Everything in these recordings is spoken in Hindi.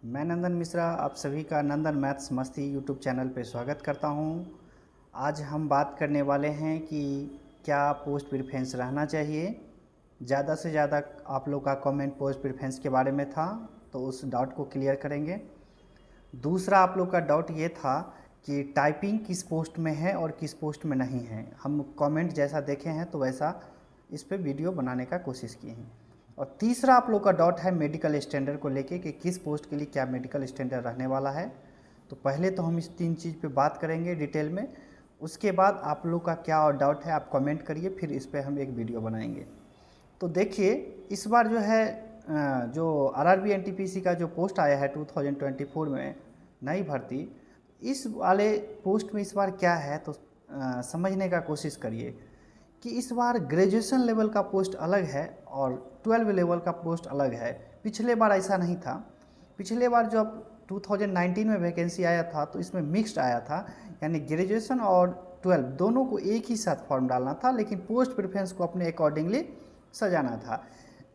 मैं नंदन मिश्रा आप सभी का नंदन मैथ्स मस्ती यूट्यूब चैनल पे स्वागत करता हूँ। आज हम बात करने वाले हैं कि क्या पोस्ट प्रेफरेंस रहना चाहिए। ज़्यादा से ज़्यादा आप लोग का कमेंट पोस्ट प्रेफरेंस के बारे में था, तो उस डाउट को क्लियर करेंगे। दूसरा आप लोग का डाउट ये था कि टाइपिंग किस पोस्ट में है और किस पोस्ट में नहीं है। हम कमेंट जैसा देखे हैं तो वैसा इस पे वीडियो बनाने का कोशिश किए हैं। और तीसरा आप लोग का डाउट है मेडिकल स्टैंडर्ड को लेके कि किस पोस्ट के लिए क्या मेडिकल स्टैंडर्ड रहने वाला है। तो पहले तो हम इस तीन चीज़ पे बात करेंगे डिटेल में, उसके बाद आप लोग का क्या और डाउट है आप कमेंट करिए, फिर इस पर हम एक वीडियो बनाएंगे। तो देखिए, इस बार जो है जो आरआरबी एनटीपीसी का जो पोस्ट आया है 2024 में नई भर्ती, इस वाले पोस्ट में इस बार क्या है तो समझने का कोशिश करिए कि इस बार ग्रेजुएशन लेवल का पोस्ट अलग है और 12 लेवल का पोस्ट अलग है। पिछले बार ऐसा नहीं था। पिछले बार जब 2019 में वैकेंसी आया था तो इसमें मिक्स्ड आया था, यानी ग्रेजुएशन और 12 दोनों को एक ही साथ फॉर्म डालना था, लेकिन पोस्ट प्रेफरेंस को अपने अकॉर्डिंगली सजाना था।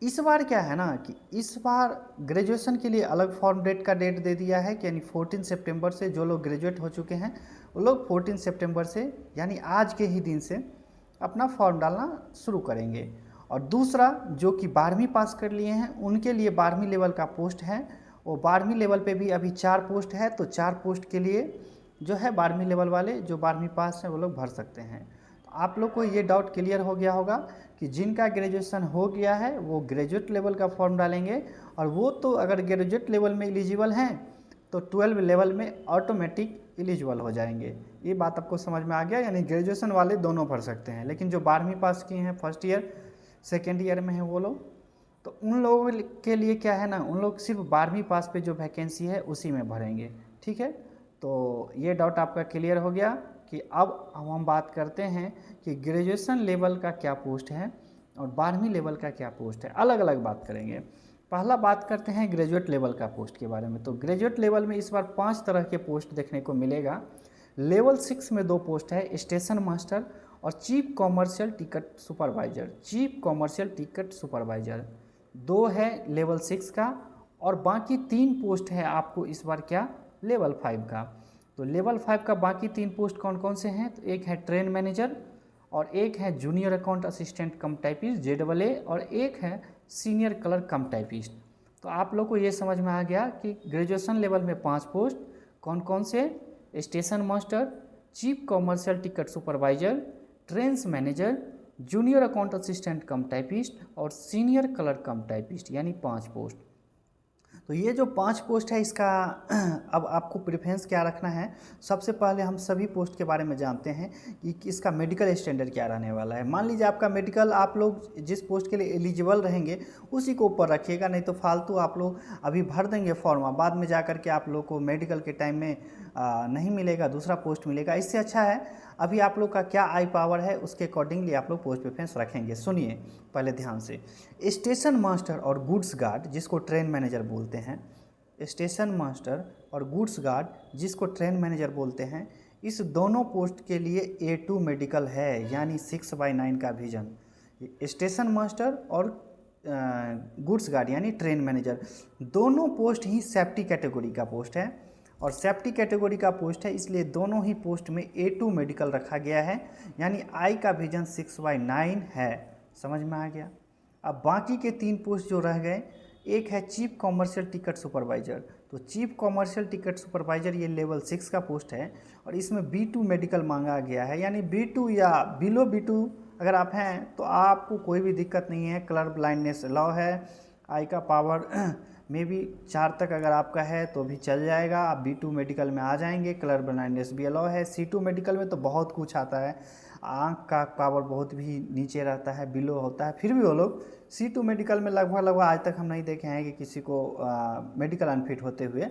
इस बार क्या है ना कि इस बार ग्रेजुएशन के लिए अलग फॉर्म डेट का डेट दे दिया है कि यानी 14 सितंबर से जो लोग ग्रेजुएट हो चुके हैं वो लोग 14 सितंबर से यानी आज के ही दिन से अपना फॉर्म डालना शुरू करेंगे। और दूसरा जो कि 12वीं पास कर लिए हैं उनके लिए 12वीं लेवल का पोस्ट है, वो 12वीं लेवल पे भी अभी 4 पोस्ट है, तो 4 पोस्ट के लिए जो है 12वीं लेवल वाले जो 12वीं पास हैं वो लोग भर सकते हैं। तो आप लोग को ये डाउट क्लियर हो गया होगा कि जिनका ग्रेजुएशन हो गया है वो ग्रेजुएट लेवल का फॉर्म डालेंगे, और वो तो अगर ग्रेजुएट लेवल में एलिजिबल हैं तो 12 लेवल में ऑटोमेटिक एलिजिबल हो जाएंगे। ये बात आपको समझ में आ गया, यानी ग्रेजुएशन वाले दोनों भर सकते हैं, लेकिन जो 12वीं पास किए हैं फर्स्ट ईयर सेकेंड ईयर में हैं वो लोग, तो उन लोगों के लिए क्या है ना, उन लोग सिर्फ 12वीं पास पे जो वैकेंसी है उसी में भरेंगे। ठीक है, तो ये डाउट आपका क्लियर हो गया कि अब हम बात करते हैं कि ग्रेजुएशन लेवल का क्या पोस्ट है और 12वीं लेवल का क्या पोस्ट है, अलग अलग बात करेंगे। पहला बात करते हैं ग्रेजुएट लेवल का पोस्ट के बारे में। तो ग्रेजुएट लेवल में इस बार 5 तरह के पोस्ट देखने को मिलेगा। लेवल 6 में 2 पोस्ट है, स्टेशन मास्टर और chief commercial ticket supervisor. Chief commercial ticket supervisor 2 है लेवल 6 का, और बाकी 3 पोस्ट है आपको इस बार क्या लेवल 5 का। तो लेवल 5 का बाकी 3 पोस्ट कौन कौन से हैं, तो एक है ट्रेन मैनेजर, और एक है जूनियर अकाउंट असिस्टेंट कम टाइपिस्ट JAA, और एक है सीनियर क्लर्क कम टाइपिस्ट। तो आप लोग को ये समझ में आ गया कि ग्रेजुएशन लेवल में 5 पोस्ट कौन कौन से, station master, chief commercial ticket supervisor, trains manager, junior account assistant कम टाइपिस्ट और सीनियर क्लर्क कम टाइपिस्ट, यानी 5 पोस्ट। तो ये जो 5 पोस्ट है इसका अब आपको प्रेफरेंस क्या रखना है। सबसे पहले हम सभी पोस्ट के बारे में जानते हैं कि इसका मेडिकल स्टैंडर्ड क्या रहने वाला है। मान लीजिए आपका मेडिकल, आप लोग जिस पोस्ट के लिए एलिजिबल रहेंगे उसी को ऊपर रखिएगा, नहीं तो फालतू आप लोग अभी भर देंगे फॉर्म, बाद में जा कर के आप लोग को मेडिकल के टाइम में नहीं मिलेगा, दूसरा पोस्ट मिलेगा। इससे अच्छा है अभी आप लोग का क्या आई पावर है उसके अकॉर्डिंगली आप लोग पोस्ट प्रेफरेंस रखेंगे। सुनिए पहले ध्यान से, स्टेशन मास्टर और गुड्स गार्ड जिसको ट्रेन मैनेजर बोलते हैं, स्टेशन मास्टर और गुड्स गार्ड जिसको ट्रेन मैनेजर बोलते हैं, इस दोनों पोस्ट के लिए A2 मेडिकल है, यानी 6/9 का विजन। स्टेशन मास्टर और गुड्स गार्ड यानी ट्रेन मैनेजर दोनों पोस्ट ही सेफ्टी कैटेगरी का पोस्ट है, और सेफ्टी कैटेगरी का पोस्ट है, इसलिए दोनों ही पोस्ट में A2 मेडिकल रखा गया है, यानी आई का विजन 6/9 है। समझ में आ गया। अब बाकी के 3 पोस्ट जो रह गए, एक है चीफ कॉमर्शियल टिकट सुपरवाइजर। तो चीफ कॉमर्शियल टिकट सुपरवाइजर ये लेवल 6 का पोस्ट है, और इसमें B2 मेडिकल मांगा गया है, यानी B2 या बिलो B2 अगर आप हैं तो आपको कोई भी दिक्कत नहीं है। कलर ब्लाइंडनेस अलाउ है, आई का पावर में भी 4 तक अगर आपका है तो भी चल जाएगा, आप B2 मेडिकल में आ जाएंगे। कलर ब्लाइंडनेस भी अलाउ है। C2 मेडिकल में तो बहुत कुछ आता है, आँख का पावर बहुत भी नीचे रहता है, बिलो होता है, फिर भी वो लोग C2 मेडिकल में लगभग आज तक हम नहीं देखे हैं कि किसी को मेडिकल अनफिट होते हुए,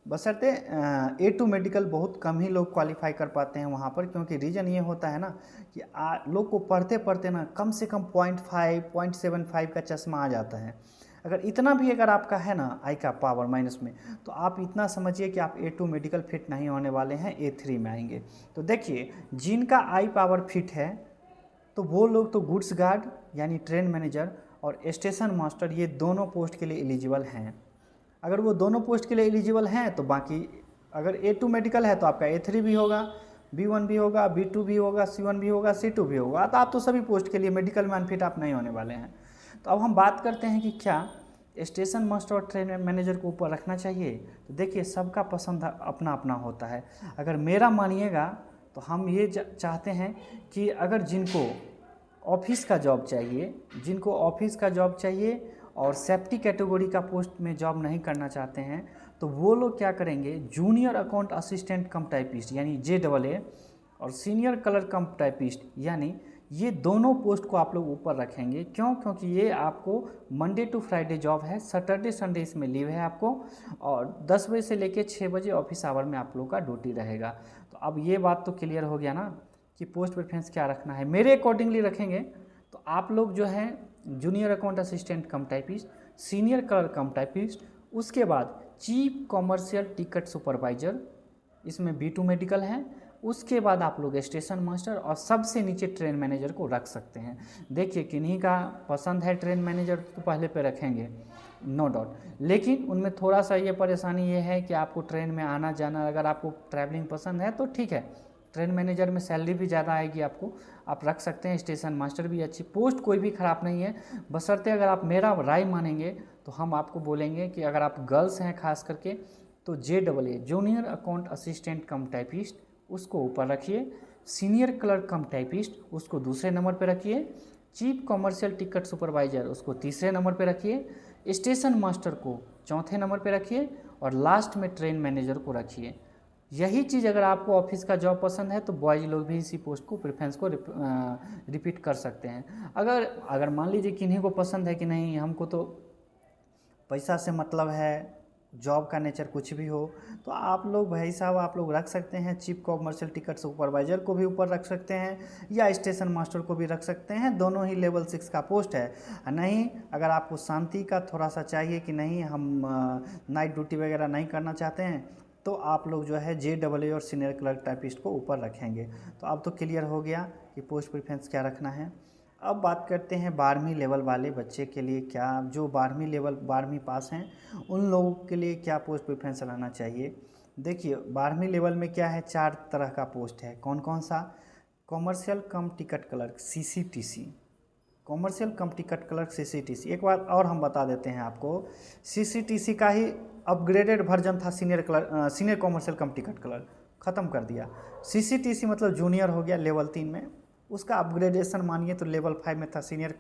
बशर्ते A2 मेडिकल बहुत कम ही लोग क्वालिफाई कर पाते हैं वहाँ पर, क्योंकि रीज़न ये होता है ना कि लोग को पढ़ते पढ़ते ना कम से कम 0.5 0.75 का चश्मा आ जाता है। अगर इतना भी अगर आपका है ना आई का पावर माइनस में, तो आप इतना समझिए कि आप A2 मेडिकल फिट नहीं होने वाले हैं, A3 में आएंगे। तो देखिए, जिनका आई पावर फिट है तो वो लोग तो गुड्स गार्ड यानी ट्रेन मैनेजर और स्टेशन मास्टर ये दोनों पोस्ट के लिए एलिजिबल हैं। अगर वो दोनों पोस्ट के लिए एलिजिबल हैं तो बाकी, अगर A2 मेडिकल है तो आपका A3 भी होगा, B1 भी होगा, B2 भी होगा, C1 भी होगा, C2 भी होगा। तो आप तो सभी पोस्ट के लिए मेडिकल में अनफिट आप नहीं होने वाले हैं। तो अब हम बात करते हैं कि क्या स्टेशन मास्टर और ट्रेन मैनेजर को ऊपर रखना चाहिए। तो देखिए, सबका पसंद अपना अपना होता है। अगर मेरा मानिएगा तो हम ये चाहते हैं कि अगर जिनको ऑफिस का जॉब चाहिए, जिनको ऑफिस का जॉब चाहिए और सेफ्टी कैटेगरी का पोस्ट में जॉब नहीं करना चाहते हैं, तो वो लोग क्या करेंगे, जूनियर अकाउंट असिस्टेंट कम टाइपिस्ट यानी JAA और सीनियर कलर कम टाइपिस्ट यानी ये दोनों पोस्ट को आप लोग ऊपर रखेंगे। क्यों? क्योंकि ये आपको मंडे टू फ्राइडे जॉब है, सैटरडे संडे इसमें लीव है आपको, और 10 बजे से लेकर 6 बजे ऑफिस आवर में आप लोग का ड्यूटी रहेगा। तो अब ये बात तो क्लियर हो गया ना कि पोस्ट प्रेफरेंस क्या रखना है। मेरे अकॉर्डिंगली रखेंगे तो आप लोग जो है जूनियर अकाउंट असिस्टेंट कम टाइपिस्ट, सीनियर कलर कम टाइपिस्ट, उसके बाद चीफ कॉमर्शियल टिकट सुपरवाइजर, इसमें B2 मेडिकल है, उसके बाद आप लोग स्टेशन मास्टर और सबसे नीचे ट्रेन मैनेजर को रख सकते हैं। देखिए, किन्हीं का पसंद है ट्रेन मैनेजर तो पहले पे रखेंगे, नो डाउट, लेकिन उनमें थोड़ा सा ये परेशानी ये है कि आपको ट्रेन में आना जाना, अगर आपको ट्रैवलिंग पसंद है तो ठीक है, ट्रेन मैनेजर में सैलरी भी ज़्यादा आएगी आपको, आप रख सकते हैं। स्टेशन मास्टर भी अच्छी पोस्ट, कोई भी ख़राब नहीं है, बशर्ते अगर आप मेरा राय मानेंगे तो हम आपको बोलेंगे कि अगर आप गर्ल्स हैं खास करके तो JAA जूनियर अकाउंट असिस्टेंट कम टाइपिस्ट उसको ऊपर रखिए, सीनियर क्लर्क कम टाइपिस्ट उसको दूसरे नंबर पे रखिए, चीफ कॉमर्शियल टिकट सुपरवाइजर उसको तीसरे नंबर पे रखिए, स्टेशन मास्टर को चौथे नंबर पे रखिए और लास्ट में ट्रेन मैनेजर को रखिए। यही चीज़ अगर आपको ऑफिस का जॉब पसंद है तो बॉयज़ लोग भी इसी पोस्ट को प्रेफरेंस को रिपीट कर सकते हैं। अगर मान लीजिए किन्हीं को पसंद है कि नहीं हमको तो पैसा से मतलब है, जॉब का नेचर कुछ भी हो, तो आप लोग भाई साहब आप लोग रख सकते हैं चीफ कॉमर्शियल टिकट सुपरवाइजर को भी ऊपर रख सकते हैं या स्टेशन मास्टर को भी रख सकते हैं, दोनों ही लेवल 6 का पोस्ट है। नहीं, अगर आपको शांति का थोड़ा सा चाहिए कि नहीं हम नाइट ड्यूटी वगैरह नहीं करना चाहते हैं, तो आप लोग जो है JAA और सीनियर क्लर्क टाइपिस्ट को ऊपर रखेंगे। तो अब तो क्लियर हो गया कि पोस्ट प्रेफरेंस क्या रखना है। अब बात करते हैं 12वीं लेवल वाले बच्चे के लिए, क्या जो 12वीं पास हैं उन लोगों के लिए क्या पोस्ट प्रेफरेंस रहना चाहिए। देखिए, 12वीं लेवल में क्या है, 4 तरह का पोस्ट है। कौन कौन सा? कॉमर्शियल कम टिकट क्लर्क CCTC, कॉमर्शियल कम टिकट क्लर्क CCTC। एक बात और हम बता देते हैं आपको, CCTC का ही अपग्रेडेड वर्जन था सीनियर कॉमर्शियल कम टिकट क्लर्क, ख़त्म कर दिया। CCTC मतलब जूनियर हो गया लेवल 3 में, उसका अपग्रेडेशन मानिए तो लेवल 5 में था सीनियर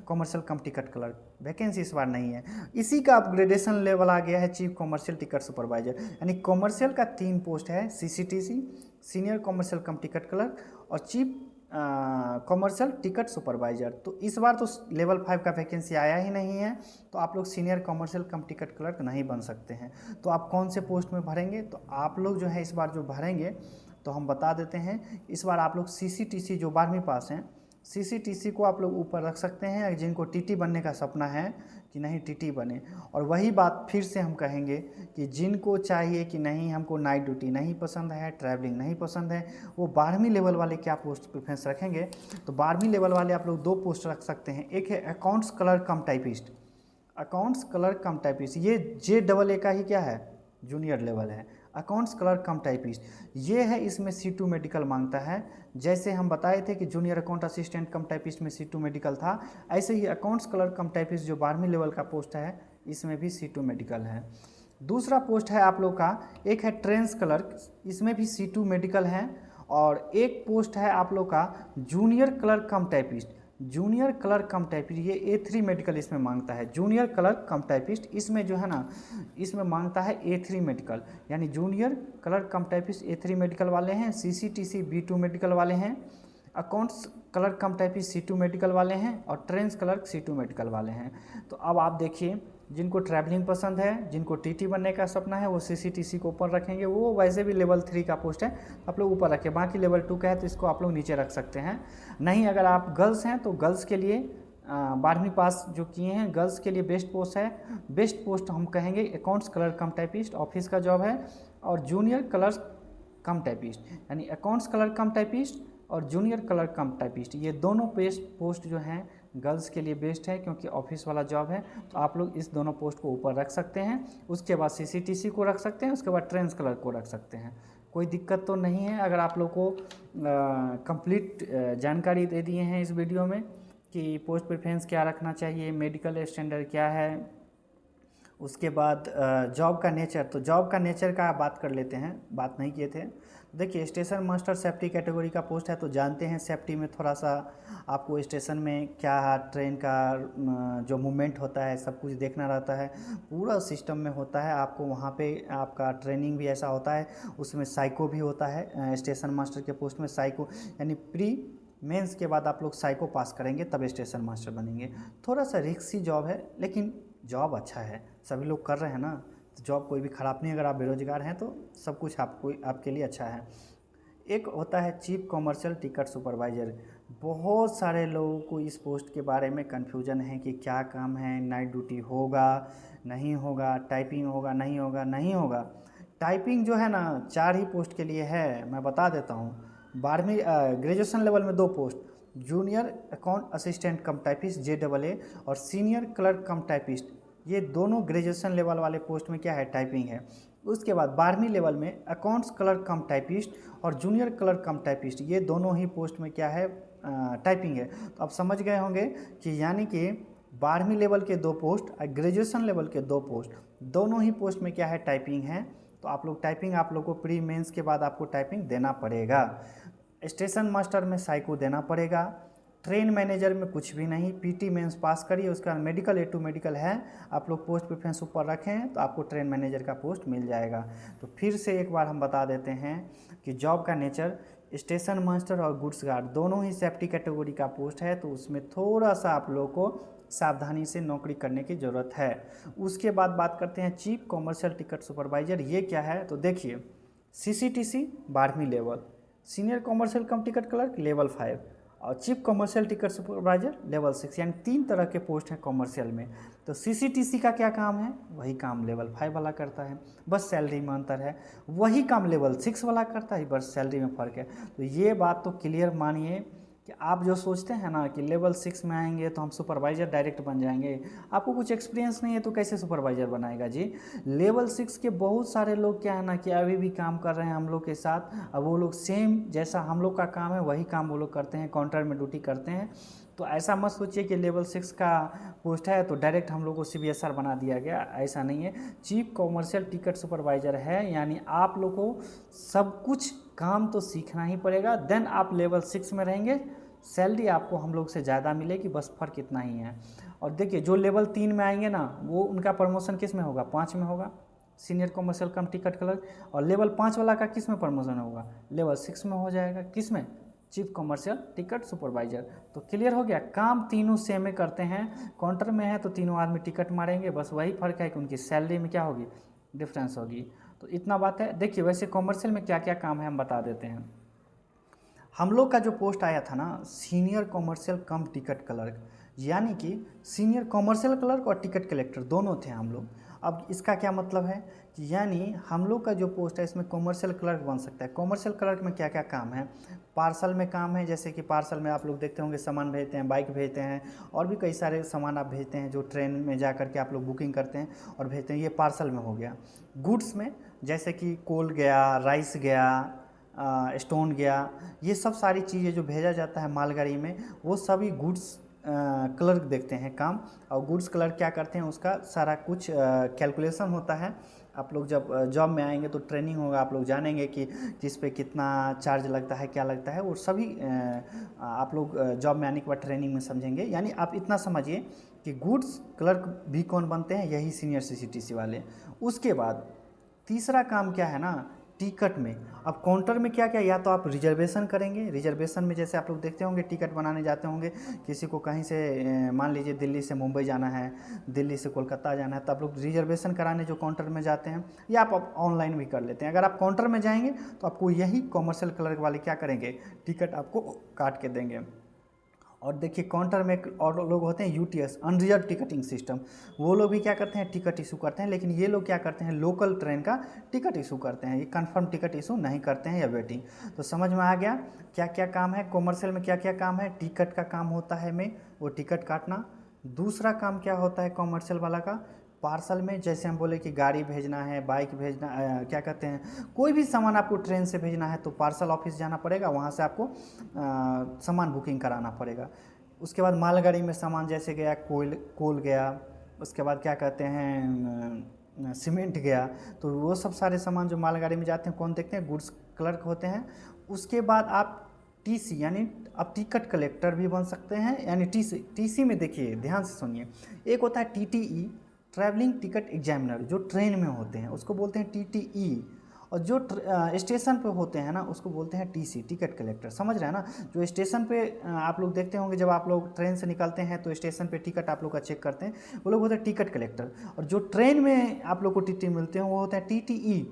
कॉमर्शियल कम टिकट क्लर्क, वैकेंसी इस बार नहीं है। इसी का अपग्रेडेशन लेवल आ गया है चीफ कॉमर्शियल टिकट सुपरवाइजर, यानी कॉमर्शियल का 3 पोस्ट है, CCTC, सीनियर कॉमर्शियल कम टिकट क्लर्क और चीफ कॉमर्शियल टिकट सुपरवाइजर। तो इस बार तो लेवल 5 का वैकेंसी आया ही नहीं है, तो आप लोग सीनियर कॉमर्शियल कम टिकट क्लर्क नहीं बन सकते हैं। तो आप कौन से पोस्ट में भरेंगे? तो आप लोग जो है इस बार जो भरेंगे तो हम बता देते हैं, इस बार आप लोग CCTC जो 12वीं पास हैं, CCTC को आप लोग ऊपर रख सकते हैं। जिनको TT बनने का सपना है कि नहीं TT बने, और वही बात फिर से हम कहेंगे कि जिनको चाहिए कि नहीं हमको नाइट ड्यूटी नहीं पसंद है, ट्रैवलिंग नहीं पसंद है, वो 12वीं लेवल वाले क्या पोस्ट प्रेफरेंस रखेंगे। तो 12वीं लेवल वाले आप लोग 2 पोस्ट रख सकते हैं। एक है अकाउंट्स कलर कम टाइपिस्ट, अकाउंट्स कलर कम टाइपिस्ट, ये JAA का ही क्या है, जूनियर लेवल है। अकाउंट्स कलर कम टाइपिस्ट ये है, इसमें C2 मेडिकल मांगता है। जैसे हम बताए थे कि जूनियर अकाउंट असिस्टेंट कम टाइपिस्ट में C2 मेडिकल था, ऐसे ही अकाउंट्स कलर कम टाइपिस्ट जो 12वीं लेवल का पोस्ट है, इसमें भी C2 मेडिकल है। दूसरा पोस्ट है आप लोग का, एक है ट्रेंस क्लर्क, इसमें भी C2 मेडिकल है, और एक पोस्ट है आप लोग का जूनियर क्लर्क कम टाइपिस्ट, जूनियर क्लर्क कम टाइपिस्ट, ये A3 मेडिकल इसमें मांगता है। जूनियर क्लर्क कम टाइपिस्ट इसमें जो है ना, इसमें मांगता है A3 मेडिकल, यानी जूनियर क्लर्क कम टाइपिस्ट A3 मेडिकल वाले हैं, CCTC B2 मेडिकल वाले हैं, अकाउंट्स क्लर्क कम टाइपिस्ट C2 मेडिकल वाले हैं, और ट्रेंस क्लर्क C2 मेडिकल वाले हैं। तो अब आप देखिए, जिनको ट्रैवलिंग पसंद है, जिनको TT बनने का सपना है, वो CCTC को ऊपर रखेंगे। वो वैसे भी लेवल 3 का पोस्ट है, आप लोग ऊपर रखें। बाकी लेवल 2 का है तो इसको आप लोग नीचे रख सकते हैं। नहीं, अगर आप गर्ल्स हैं तो गर्ल्स के लिए 12वीं पास जो किए हैं गर्ल्स के लिए बेस्ट पोस्ट है। बेस्ट पोस्ट हम कहेंगे अकाउंट्स कलर कम टाइपिस्ट, ऑफिस का जॉब है, और जूनियर कलर कम टाइपिस्ट, यानी अकाउंट्स कलर कम टाइपिस्ट और जूनियर कलर कम टाइपिस्ट, ये दोनों पोस्ट जो हैं गर्ल्स के लिए बेस्ट है क्योंकि ऑफिस वाला जॉब है। तो आप लोग इस दोनों पोस्ट को ऊपर रख सकते हैं। उसके बाद सीसीटीसी को रख सकते हैं, उसके बाद ट्रेंस क्लर्क को रख सकते हैं। कोई दिक्कत तो नहीं है। अगर आप लोग को कंप्लीट जानकारी दे दिए हैं इस वीडियो में कि पोस्ट प्रेफरेंस क्या रखना चाहिए, मेडिकल स्टैंडर्ड क्या है, उसके बाद जॉब का नेचर। तो जॉब का नेचर का बात कर लेते हैं, बात नहीं किए थे। देखिए स्टेशन मास्टर सेफ्टी कैटेगरी का पोस्ट है, तो जानते हैं सेफ्टी में थोड़ा सा आपको स्टेशन में क्या ट्रेन का जो मूवमेंट होता है सब कुछ देखना रहता है, पूरा सिस्टम में होता है। आपको वहाँ पे आपका ट्रेनिंग भी ऐसा होता है, उसमें साइको भी होता है। स्टेशन मास्टर के पोस्ट में साइको यानी प्री मेंस के बाद आप लोग साइको पास करेंगे तब स्टेशन मास्टर बनेंगे। थोड़ा सा रिस्की जॉब है लेकिन जॉब अच्छा है, सभी लोग कर रहे हैं ना, तो जॉब कोई भी ख़राब नहीं। अगर आप बेरोजगार हैं तो सब कुछ आपको आपके लिए अच्छा है। एक होता है चीफ कॉमर्शियल टिकट सुपरवाइज़र। बहुत सारे लोगों को इस पोस्ट के बारे में कन्फ्यूजन है कि क्या काम है, नाइट ड्यूटी होगा नहीं होगा, टाइपिंग होगा नहीं होगा, नहीं होगा। टाइपिंग जो है ना 4 ही पोस्ट के लिए है, मैं बता देता हूँ। 12वीं ग्रेजुएशन लेवल में 2 पोस्ट, जूनियर अकाउंट असिस्टेंट कम टाइपिस्ट JAA और सीनियर क्लर्क कम टाइपिस्ट, ये दोनों ग्रेजुएशन लेवल वाले पोस्ट में क्या है, टाइपिंग है। उसके बाद 12वीं लेवल में अकाउंट्स क्लर्क कम टाइपिस्ट और जूनियर क्लर्क कम टाइपिस्ट, ये दोनों ही पोस्ट में क्या है, टाइपिंग है। तो आप समझ गए होंगे कि यानी कि 12वीं लेवल के 2 पोस्ट और ग्रेजुएशन लेवल के 2 पोस्ट, दोनों ही पोस्ट में क्या है, टाइपिंग है। तो आप लोग टाइपिंग, आप लोग को प्री मेंस के बाद आपको टाइपिंग देना पड़ेगा। स्टेशन मास्टर में साइको देना पड़ेगा। ट्रेन मैनेजर में कुछ भी नहीं, PT मेंस पास करिए, उसके बाद मेडिकल A2 मेडिकल है, आप लोग पोस्ट प्रेफरेंस ऊपर रखें तो आपको ट्रेन मैनेजर का पोस्ट मिल जाएगा। तो फिर से एक बार हम बता देते हैं कि जॉब का नेचर स्टेशन मास्टर और गुड्स गार्ड दोनों ही सेफ्टी कैटेगरी का पोस्ट है, तो उसमें थोड़ा सा आप लोग को सावधानी से नौकरी करने की ज़रूरत है। उसके बाद बात करते हैं चीफ कॉमर्शियल टिकट सुपरवाइज़र। ये क्या है, तो देखिए CCTC 12वीं लेवल, सीनियर कॉमर्शियल कम टिकट क्लर्क लेवल 5 और chief commercial ticket supervisor level 6, यानी 3 तरह के पोस्ट हैं कॉमर्शियल में। तो CCTC का क्या काम है, वही काम लेवल 5 वाला करता है, बस सैलरी में अंतर है। वही काम लेवल 6 वाला करता है, बस सैलरी में फ़र्क है। तो ये बात तो क्लियर मानिए कि आप जो सोचते हैं ना कि लेवल 6 में आएंगे तो हम सुपरवाइज़र डायरेक्ट बन जाएंगे, आपको कुछ एक्सपीरियंस नहीं है तो कैसे सुपरवाइज़र बनाएगा जी। लेवल 6 के बहुत सारे लोग क्या है ना कि अभी भी काम कर रहे हैं हम लोग के साथ। अब वो लोग सेम जैसा हम लोग का काम है वही काम वो लोग करते हैं, काउंटर में ड्यूटी करते हैं। तो ऐसा मत सोचिए कि लेवल 6 का पोस्ट है तो डायरेक्ट हम लोग को CBSR बना दिया गया, ऐसा नहीं है। चीफ कॉमर्शियल टिकट सुपरवाइज़र है, यानी आप लोग को सब कुछ काम तो सीखना ही पड़ेगा, देन आप लेवल 6 में रहेंगे, सैलरी आपको हम लोग से ज़्यादा मिलेगी, बस फ़र्क इतना ही है। और देखिए जो लेवल 3 में आएंगे ना वो उनका प्रमोशन किस में होगा, 5 में होगा, सीनियर कॉमर्शियल कम टिकट क्लर्क। और लेवल 5 वाला का किस में प्रमोशन होगा, लेवल 6 में हो जाएगा, किस में, चीफ कॉमर्शियल टिकट सुपरवाइज़र। तो क्लियर हो गया, काम तीनों सेम में करते हैं। काउंटर में है तो तीनों आदमी टिकट मारेंगे, बस वही फ़र्क है कि उनकी सैलरी में क्या होगी, डिफरेंस होगी। तो इतना बात है। देखिए वैसे कॉमर्शियल में क्या क्या काम है हम बता देते हैं। हम लोग का जो पोस्ट आया था ना सीनियर कॉमर्शियल कम टिकट क्लर्क, यानी कि सीनियर कॉमर्शियल क्लर्क और टिकट कलेक्टर दोनों थे हम लोग। अब इसका क्या मतलब है कि यानी हम लोग का जो पोस्ट है इसमें कॉमर्शियल क्लर्क बन सकता है। कॉमर्शियल क्लर्क में क्या क्या काम है, पार्सल में काम है, जैसे कि पार्सल में आप लोग देखते होंगे सामान भेजते हैं, बाइक भेजते हैं और भी कई सारे सामान आप भेजते हैं जो ट्रेन में जा कर के आप लोग बुकिंग करते हैं और भेजते हैं, ये पार्सल में हो गया। गुड्स में जैसे कि कोल गया, राइस गया, स्टोन गया, ये सब सारी चीज़ें जो भेजा जाता है मालगाड़ी में वो सभी गुड्स क्लर्क देखते हैं काम। और गुड्स क्लर्क क्या करते हैं, उसका सारा कुछ कैलकुलेशन होता है। आप लोग जब जॉब में आएंगे तो ट्रेनिंग होगा, आप लोग जानेंगे कि किस पे कितना चार्ज लगता है, क्या लगता है, वो सभी आप लोग जॉब में आने के बाद ट्रेनिंग में समझेंगे। यानी आप इतना समझिए कि गुड्स क्लर्क भी कौन बनते हैं, यही सीनियर CCTC वाले। उसके बाद तीसरा काम क्या है ना, टिकट में। अब काउंटर में क्या क्या, या तो आप रिजर्वेशन करेंगे, रिजर्वेशन में जैसे आप लोग देखते होंगे टिकट बनाने जाते होंगे, किसी को कहीं से मान लीजिए दिल्ली से मुंबई जाना है, दिल्ली से कोलकाता जाना है, तो आप लोग रिजर्वेशन कराने जो काउंटर में जाते हैं, या आप ऑनलाइन भी कर लेते हैं। अगर आप काउंटर में जाएंगे तो आपको यही कॉमर्शियल क्लर्क वाले क्या करेंगे, टिकट आपको काट के देंगे। और देखिए काउंटर में और लोग होते हैं यूटीएस, अनरिजर्व टिकटिंग सिस्टम, वो लोग भी क्या करते हैं, टिकट इशू करते हैं। लेकिन ये लोग क्या करते हैं, लोकल ट्रेन का टिकट इशू करते हैं, ये कंफर्म टिकट इशू नहीं करते हैं या वेटिंग। तो समझ में आ गया क्या क्या काम है कॉमर्शियल में, क्या क्या काम है। टिकट का काम होता है में वो टिकट काटना। दूसरा काम क्या होता है कॉमर्शियल वाला का, पार्सल में, जैसे हम बोले कि गाड़ी भेजना है, बाइक भेजना, क्या कहते हैं, कोई भी सामान आपको ट्रेन से भेजना है तो पार्सल ऑफिस जाना पड़ेगा, वहाँ से आपको सामान बुकिंग कराना पड़ेगा। उसके बाद मालगाड़ी में सामान जैसे गया, कोल गया, उसके बाद क्या कहते हैं सीमेंट गया, तो वो सब सारे सामान जो मालगाड़ी में जाते हैं कौन देखते हैं, गुड्स क्लर्क होते हैं। उसके बाद आप टीसी यानी आप टिकट कलेक्टर भी बन सकते हैं। यानी टीसी में देखिए ध्यान से सुनिए, एक होता है टीटीई, ट्रैवलिंग टिकट एग्जामिनर, जो ट्रेन में होते हैं उसको बोलते हैं टीटीई, और जो स्टेशन पे होते हैं ना उसको बोलते हैं टीसी, टिकट कलेक्टर। समझ रहे हैं ना, जो स्टेशन पे आप लोग देखते होंगे जब आप लोग ट्रेन से निकलते हैं तो स्टेशन पे टिकट आप लोग का चेक करते हैं, वो लोग होते हैं टिकट कलेक्टर। और जो ट्रेन में आप लोग को टीटी मिलते हैं वो होता है टीटीई,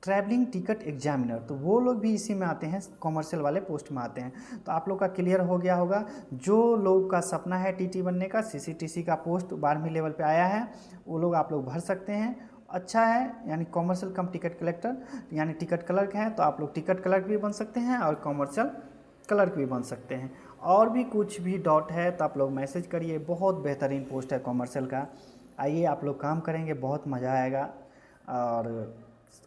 ट्रैवलिंग टिकट एग्जामिनर। तो वो लोग भी इसी में आते हैं, कॉमर्शियल वाले पोस्ट में आते हैं। तो आप लोग का क्लियर हो गया होगा। जो लोग का सपना है टीटी बनने का, सीसीटीसी का पोस्ट 12वीं लेवल पे आया है, वो लोग आप लोग भर सकते हैं। अच्छा है, यानी कॉमर्शियल कम टिकट कलेक्टर, यानी टिकट क्लर्क हैं तो आप लोग टिकट क्लर्क भी बन सकते हैं और कॉमर्शियल क्लर्क भी बन सकते हैं। और भी कुछ भी डाउट है तो आप लोग मैसेज करिए, बहुत बेहतरीन पोस्ट है कॉमर्शियल का। आइए आप लोग काम करेंगे, बहुत मज़ा आएगा। और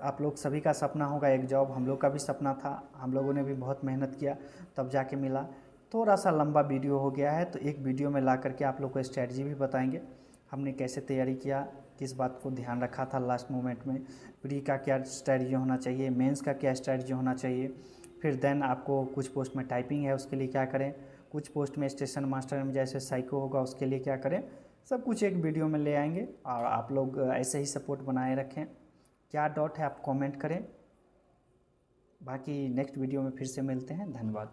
आप लोग सभी का सपना होगा एक जॉब, हम लोग का भी सपना था, हम लोगों ने भी बहुत मेहनत किया तब जाके मिला। थोड़ा सा लंबा वीडियो हो गया है तो एक वीडियो में ला करके आप लोग को स्ट्रैटेजी भी बताएंगे, हमने कैसे तैयारी किया, किस बात को ध्यान रखा था लास्ट मोमेंट में, प्री का क्या स्ट्रैटेजी होना चाहिए, मेंस का क्या स्ट्रैटेजी होना चाहिए, फिर देन आपको कुछ पोस्ट में टाइपिंग है उसके लिए क्या करें, कुछ पोस्ट में स्टेशन मास्टर में जैसे साइको होगा उसके लिए क्या करें, सब कुछ एक वीडियो में ले आएंगे। और आप लोग ऐसे ही सपोर्ट बनाए रखें। क्या डाउट है आप कमेंट करें। बाकी नेक्स्ट वीडियो में फिर से मिलते हैं। धन्यवाद।